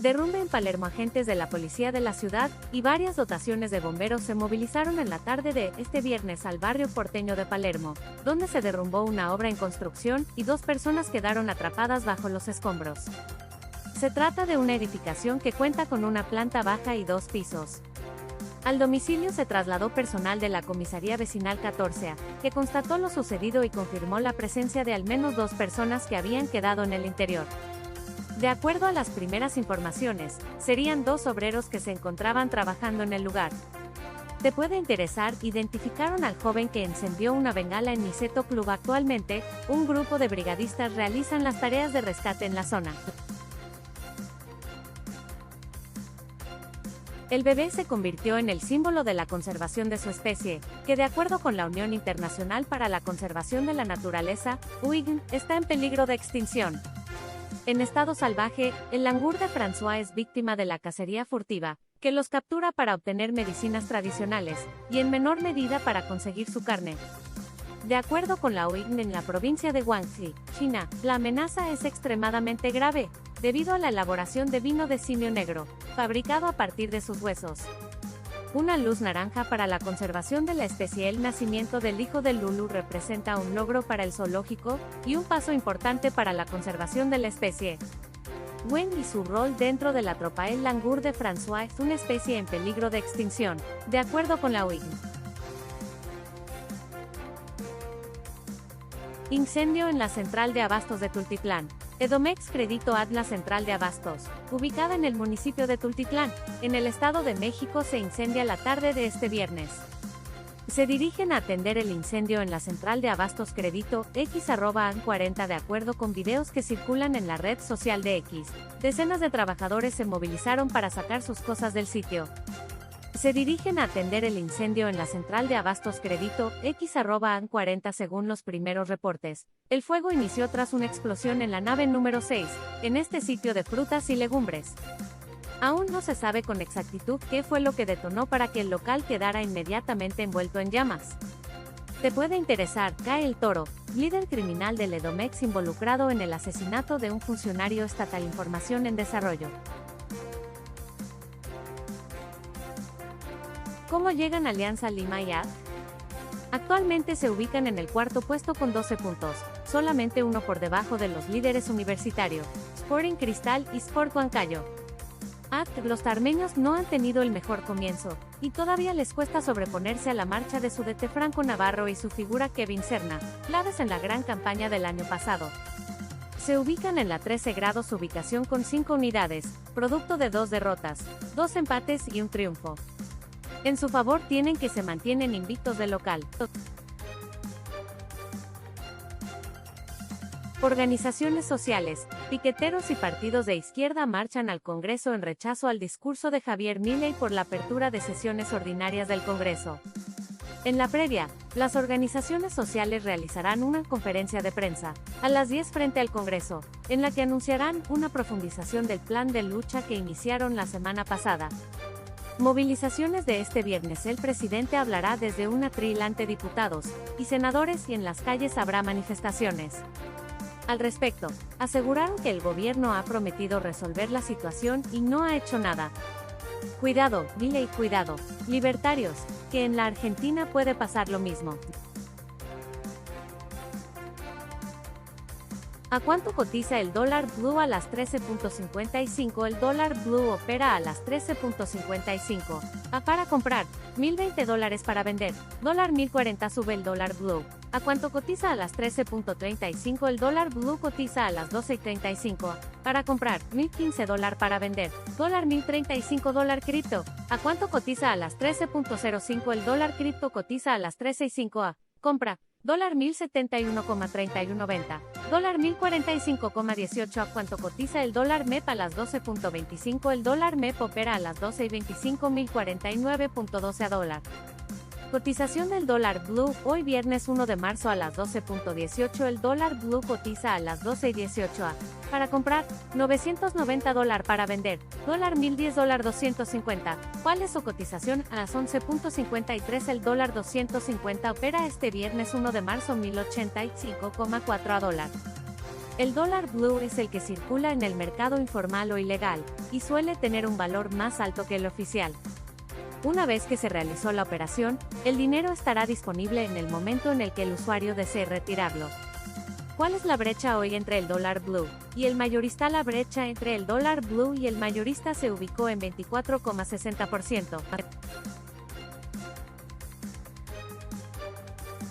Derrumbe en Palermo. Agentes de la policía de la ciudad y varias dotaciones de bomberos se movilizaron en la tarde de este viernes al barrio porteño de Palermo, donde se derrumbó una obra en construcción y 2 personas quedaron atrapadas bajo los escombros. Se trata de una edificación que cuenta con una planta baja y 2 pisos. Al domicilio se trasladó personal de la Comisaría Vecinal 14A, que constató lo sucedido y confirmó la presencia de al menos 2 personas que habían quedado en el interior. De acuerdo a las primeras informaciones, serían 2 obreros que se encontraban trabajando en el lugar. Te puede interesar, identificaron al joven que encendió una bengala en Niceto Club. Actualmente, un grupo de brigadistas realizan las tareas de rescate en la zona. El bebé se convirtió en el símbolo de la conservación de su especie, que de acuerdo con la Unión Internacional para la Conservación de la Naturaleza, UICN, está en peligro de extinción. En estado salvaje, el langur de François es víctima de la cacería furtiva, que los captura para obtener medicinas tradicionales, y en menor medida para conseguir su carne. De acuerdo con la UICN, en la provincia de Guangxi, China, la amenaza es extremadamente grave, debido a la elaboración de vino de simio negro, fabricado a partir de sus huesos. Una luz naranja para la conservación de la especie. El nacimiento del hijo de Lulu representa un logro para el zoológico y un paso importante para la conservación de la especie. Wen y su rol dentro de la tropa. El langur de François es una especie en peligro de extinción, de acuerdo con la UICN. Incendio en la central de abastos de Tultitlán. Edomex Crédito Atlas Central de Abastos, ubicada en el municipio de Tultitlán, en el Estado de México, se incendia la tarde de este viernes. Se dirigen a atender el incendio en la central de abastos Crédito X@AN40. De acuerdo con videos que circulan en la red social de X, decenas de trabajadores se movilizaron para sacar sus cosas del sitio. Se dirigen a atender el incendio en la central de abastos Crédito X@AN40. Según los primeros reportes, el fuego inició tras una explosión en la nave número 6, en este sitio de frutas y legumbres. Aún no se sabe con exactitud qué fue lo que detonó para que el local quedara inmediatamente envuelto en llamas. Te puede interesar, cae el toro, líder criminal del Edomex involucrado en el asesinato de un funcionario estatal. Información en desarrollo. ¿Cómo llegan Alianza Lima y AD? Actualmente se ubican en el 4.º puesto con 12 puntos, solamente uno por debajo de los líderes Universitario, Sporting Cristal y Sport Huancayo. Los tarmeños no han tenido el mejor comienzo, y todavía les cuesta sobreponerse a la marcha de su DT Franco Navarro y su figura Kevin Serna, claves en la gran campaña del año pasado. Se ubican en la 13 grados ubicación con 5 unidades, producto de 2 derrotas, 2 empates y un triunfo. En su favor tienen que se mantienen invictos de local. Organizaciones sociales, piqueteros y partidos de izquierda marchan al Congreso en rechazo al discurso de Javier Milei por la apertura de sesiones ordinarias del Congreso. En la previa, las organizaciones sociales realizarán una conferencia de prensa a las 10 frente al Congreso, en la que anunciarán una profundización del plan de lucha que iniciaron la semana pasada. Movilizaciones de este viernes. El presidente hablará desde un atril ante diputados y senadores y en las calles habrá manifestaciones. Al respecto, aseguraron que el gobierno ha prometido resolver la situación y no ha hecho nada. Cuidado, Milei, cuidado, libertarios, que en la Argentina puede pasar lo mismo. ¿A cuánto cotiza el dólar blue? A las 13.55. El dólar blue opera a las 13.55. Para comprar, $1,020 para vender, dólar 1,040. Sube el dólar blue. ¿A cuánto cotiza? A las 13.35. El dólar blue cotiza a las 12.35. Para comprar, $1,015 para vender, dólar 1,035. Dólar cripto. ¿A cuánto cotiza? A las 13.05. El dólar cripto cotiza a las 13.05. Compra, dólar 1,071,3190, dólar 1,045,18. ¿A cuánto cotiza el dólar MEP? A las 12.25. El dólar MEP opera a las 12.25. 1,049.12 a dólar. Cotización del dólar blue. Hoy viernes 1 de marzo a las 12.18. El dólar blue cotiza a las 12.18. Para comprar, $990. Para vender, dólar 1,010. Dólar 250. ¿Cuál es su cotización? A las 11.53. El dólar 250 opera este viernes 1 de marzo 1,085,4 a dólar. El dólar blue es el que circula en el mercado informal o ilegal, y suele tener un valor más alto que el oficial. Una vez que se realizó la operación, el dinero estará disponible en el momento en el que el usuario desee retirarlo. ¿Cuál es la brecha hoy entre el dólar blue y el mayorista? La brecha entre el dólar blue y el mayorista se ubicó en 24,60%.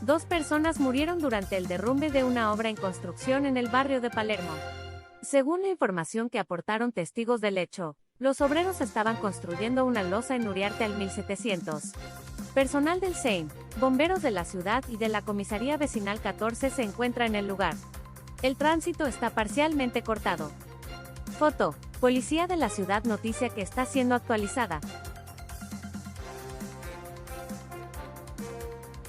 Dos personas murieron durante el derrumbe de una obra en construcción en el barrio de Palermo. Según la información que aportaron testigos del hecho, los obreros estaban construyendo una losa en Uriarte al 1700. Personal del SEIN, bomberos de la ciudad y de la comisaría vecinal 14 se encuentra en el lugar. El tránsito está parcialmente cortado. Foto: Policía de la ciudad. Noticia que está siendo actualizada.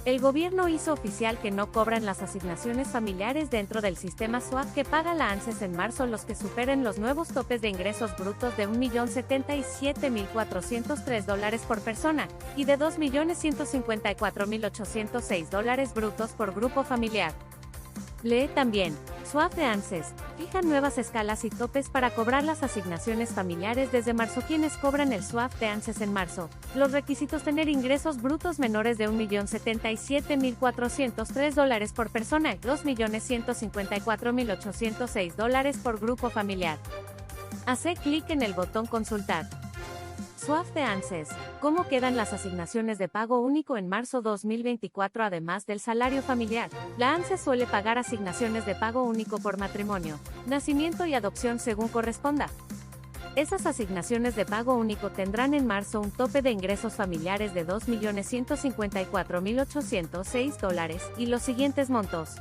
El gobierno hizo oficial que no cobran las asignaciones familiares dentro del sistema SUAF que paga la ANSES en marzo los que superen los nuevos topes de ingresos brutos de $1.077.403 por persona y de $2.154.806 brutos por grupo familiar. Lee también: SUAF de ANSES fija nuevas escalas y topes para cobrar las asignaciones familiares desde marzo. Quienes cobran el SUAF de ANSES en marzo, los requisitos: tener ingresos brutos menores de $1.077.403 por persona y $2.154.806 por grupo familiar. Hace clic en el botón consultar. SUAF de ANSES. ¿Cómo quedan las asignaciones de pago único en marzo 2024? Además del salario familiar, la ANSES suele pagar asignaciones de pago único por matrimonio, nacimiento y adopción según corresponda. Esas asignaciones de pago único tendrán en marzo un tope de ingresos familiares de $2.154.806 y los siguientes montos.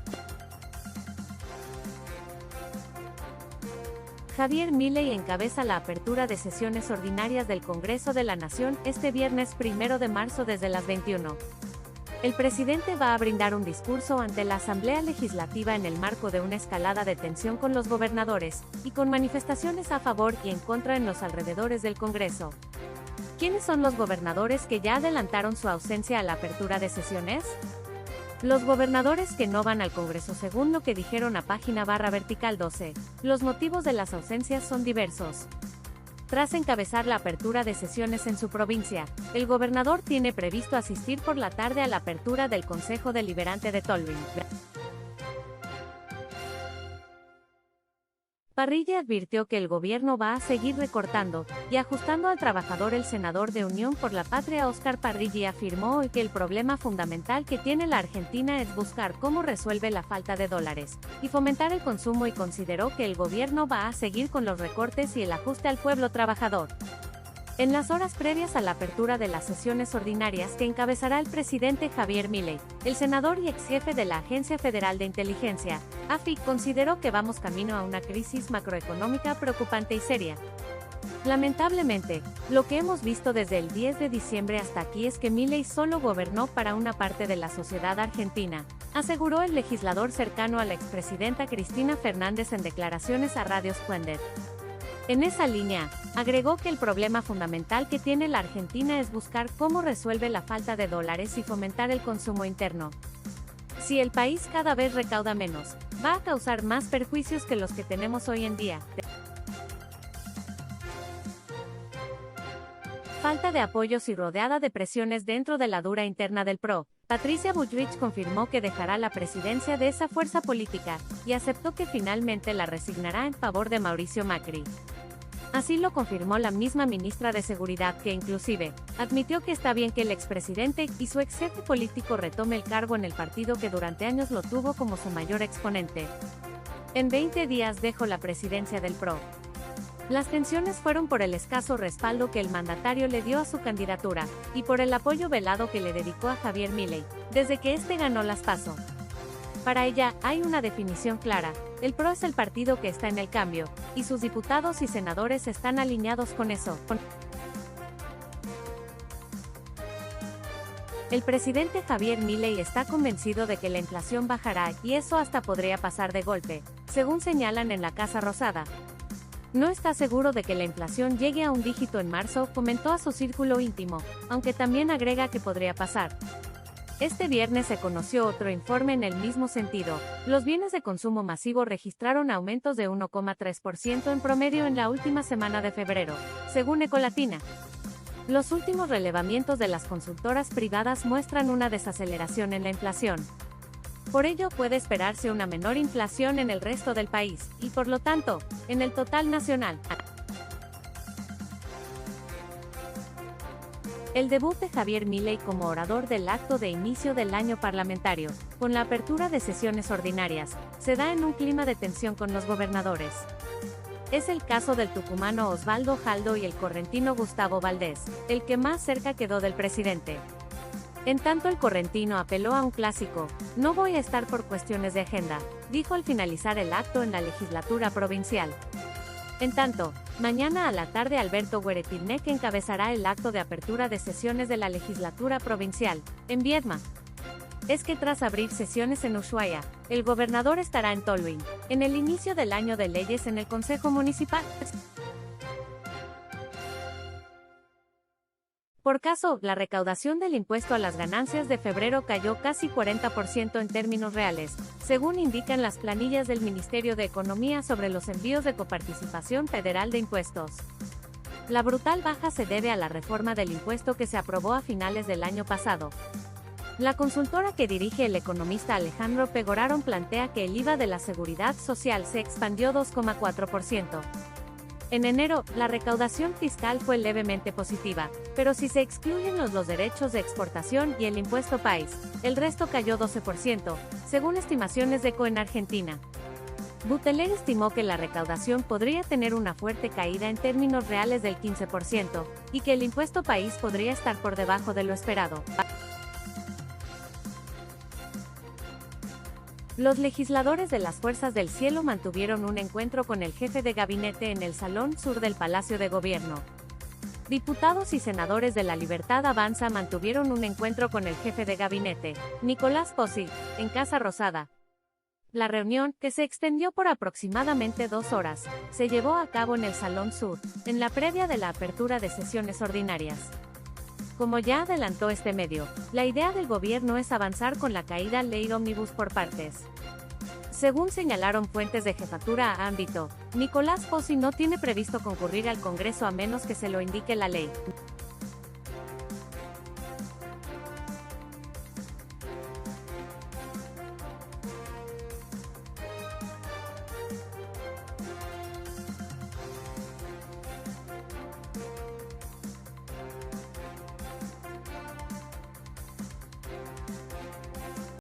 Javier Milei encabeza la apertura de sesiones ordinarias del Congreso de la Nación este viernes 1 de marzo desde las 21. El presidente va a brindar un discurso ante la Asamblea Legislativa en el marco de una escalada de tensión con los gobernadores, y con manifestaciones a favor y en contra en los alrededores del Congreso. ¿Quiénes son los gobernadores que ya adelantaron su ausencia a la apertura de sesiones? Los gobernadores que no van al Congreso, según lo que dijeron a página/vertical 12. Los motivos de las ausencias son diversos. Tras encabezar la apertura de sesiones en su provincia, el gobernador tiene previsto asistir por la tarde a la apertura del Consejo Deliberante de Tolwyn. Parrilla advirtió que el gobierno va a seguir recortando y ajustando al trabajador. El senador de Unión por la Patria, Óscar Parrilla, afirmó hoy que el problema fundamental que tiene la Argentina es buscar cómo resuelve la falta de dólares y fomentar el consumo, y consideró que el gobierno va a seguir con los recortes y el ajuste al pueblo trabajador. En las horas previas a la apertura de las sesiones ordinarias que encabezará el presidente Javier Milei, el senador y ex jefe de la Agencia Federal de Inteligencia, AFI, consideró que vamos camino a una crisis macroeconómica preocupante y seria. Lamentablemente, lo que hemos visto desde el 10 de diciembre hasta aquí es que Milei solo gobernó para una parte de la sociedad argentina, aseguró el legislador cercano a la expresidenta Cristina Fernández en declaraciones a Radio Splendid. En esa línea, agregó que el problema fundamental que tiene la Argentina es buscar cómo resuelve la falta de dólares y fomentar el consumo interno. Si el país cada vez recauda menos, va a causar más perjuicios que los que tenemos hoy en día. Falta de apoyos y rodeada de presiones dentro de la dura interna del PRO, Patricia Bullrich confirmó que dejará la presidencia de esa fuerza política, y aceptó que finalmente la resignará en favor de Mauricio Macri. Así lo confirmó la misma ministra de Seguridad, que inclusive admitió que está bien que el expresidente y su ex jefe político retome el cargo en el partido que durante años lo tuvo como su mayor exponente. En 20 días dejó la presidencia del PRO. Las tensiones fueron por el escaso respaldo que el mandatario le dio a su candidatura, y por el apoyo velado que le dedicó a Javier Milei, desde que este ganó las PASO. Para ella, hay una definición clara: el PRO es el partido que está en el cambio, y sus diputados y senadores están alineados con eso. El presidente Javier Milei está convencido de que la inflación bajará, y eso hasta podría pasar de golpe, según señalan en la Casa Rosada. No está seguro de que la inflación llegue a un dígito en marzo, comentó a su círculo íntimo, aunque también agrega que podría pasar. Este viernes se conoció otro informe en el mismo sentido. Los bienes de consumo masivo registraron aumentos de 1,3% en promedio en la última semana de febrero, según Ecolatina. Los últimos relevamientos de las consultoras privadas muestran una desaceleración en la inflación. Por ello puede esperarse una menor inflación en el resto del país, y por lo tanto, en el total nacional. El debut de Javier Milei como orador del acto de inicio del año parlamentario, con la apertura de sesiones ordinarias, se da en un clima de tensión con los gobernadores. Es el caso del tucumano Osvaldo Jaldo y el correntino Gustavo Valdés, el que más cerca quedó del presidente. En tanto, el correntino apeló a un clásico: "No voy a estar por cuestiones de agenda", dijo al finalizar el acto en la legislatura provincial. En tanto, mañana a la tarde Alberto Hueretilnec encabezará el acto de apertura de sesiones de la legislatura provincial, en Viedma. Es que tras abrir sesiones en Ushuaia, el gobernador estará en Tolwyn, en el inicio del año de leyes en el Consejo Municipal. Por caso, la recaudación del impuesto a las ganancias de febrero cayó casi 40% en términos reales, según indican las planillas del Ministerio de Economía sobre los envíos de coparticipación federal de impuestos. La brutal baja se debe a la reforma del impuesto que se aprobó a finales del año pasado. La consultora que dirige el economista Alejandro Pegoraron plantea que el IVA de la Seguridad Social se expandió 2,4%. En enero, la recaudación fiscal fue levemente positiva, pero si se excluyen los derechos de exportación y el impuesto país, el resto cayó 12%, según estimaciones de COE en Argentina. Buteler estimó que la recaudación podría tener una fuerte caída en términos reales del 15%, y que el impuesto país podría estar por debajo de lo esperado. Los legisladores de las Fuerzas del Cielo mantuvieron un encuentro con el jefe de gabinete en el Salón Sur del Palacio de Gobierno. Diputados y senadores de La Libertad Avanza mantuvieron un encuentro con el jefe de gabinete, Nicolás Pozzi, en Casa Rosada. La reunión, que se extendió por aproximadamente 2 horas, se llevó a cabo en el Salón Sur, en la previa de la apertura de sesiones ordinarias. Como ya adelantó este medio, la idea del gobierno es avanzar con la caída ley ómnibus por partes. Según señalaron fuentes de jefatura a ámbito, Nicolás Pozzi no tiene previsto concurrir al Congreso a menos que se lo indique la ley.